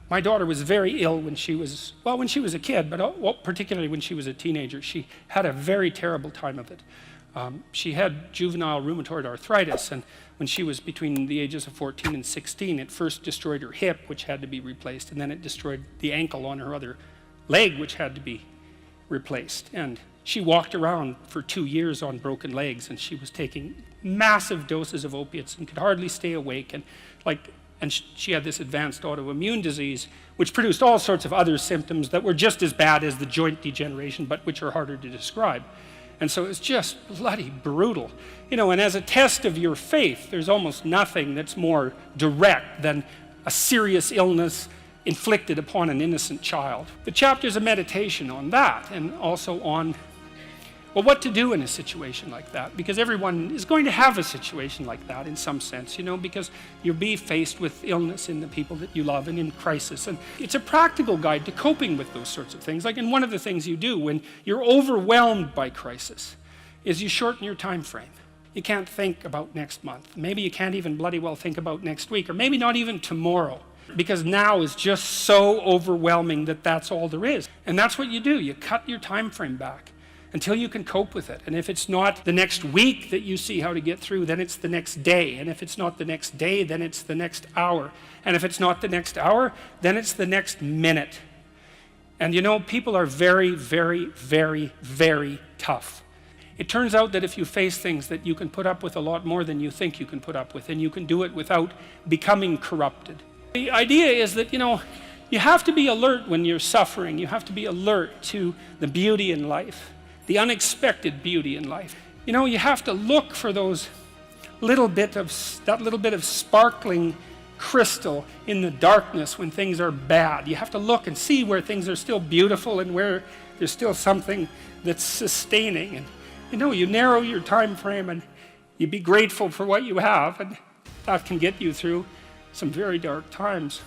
My daughter was very ill when she was a kid, but particularly when she was a teenager. She had a very terrible time of it. She had juvenile rheumatoid arthritis, and when she was between the ages of 14 and 16, it first destroyed her hip, which had to be replaced, and then it destroyed the ankle on her other leg, which had to be replaced. And she walked around for 2 years on broken legs, and she was taking massive doses of opiates and could hardly stay awake. And she had this advanced autoimmune disease, which produced all sorts of other symptoms that were just as bad as the joint degeneration, but which are harder to describe. And so it's just bloody brutal. You know, and as a test of your faith, there's almost nothing that's more direct than a serious illness inflicted upon an innocent child. The chapter's a meditation on that, and also on, well, what to do in a situation like that, because everyone is going to have a situation like that in some sense, you know, because you'll be faced with illness in the people that you love and in crisis. And it's a practical guide to coping with those sorts of things. Like, and one of the things you do when you're overwhelmed by crisis is you shorten your time frame. You can't think about next month. Maybe you can't even bloody well think about next week, or maybe not even tomorrow, because now is just so overwhelming that that's all there is. And that's what you do. You cut your time frame back until you can cope with it. And if it's not the next week that you see how to get through, then it's the next day. And if it's not the next day, then it's the next hour. And if it's not the next hour, then it's the next minute. And you know, people are very, very, very, very tough. It turns out that if you face things that you can put up with a lot more than you think you can put up with, and you can do it without becoming corrupted. The idea is that, you know, you have to be alert when you're suffering. You have to be alert to the beauty in life, the unexpected beauty in life. You know, you have to look for that little bit of sparkling crystal in the darkness when things are bad. You have to look and see where things are still beautiful and where there's still something that's sustaining. And you know, you narrow your time frame and you be grateful for what you have, and that can get you through some very dark times.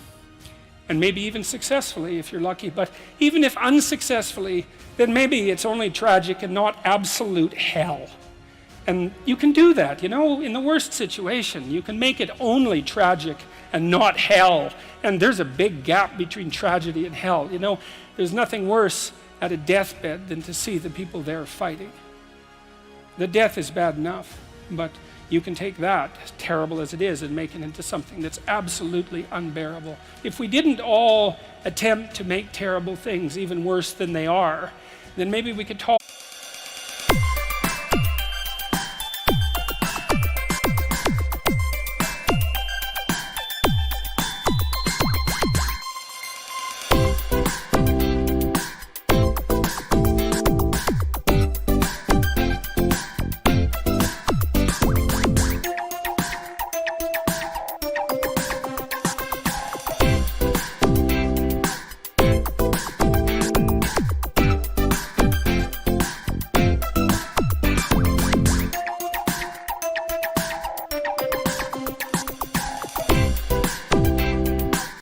And maybe even successfully if you're lucky, but even if unsuccessfully, then maybe it's only tragic and not absolute hell. And you can do that, you know, in the worst situation. You can make it only tragic and not hell. And there's a big gap between tragedy and hell. You know, there's nothing worse at a deathbed than to see the people there fighting. The death is bad enough, but you can take that, as terrible as it is, and make it into something that's absolutely unbearable. If we didn't all attempt to make terrible things even worse than they are, then maybe we could tolerate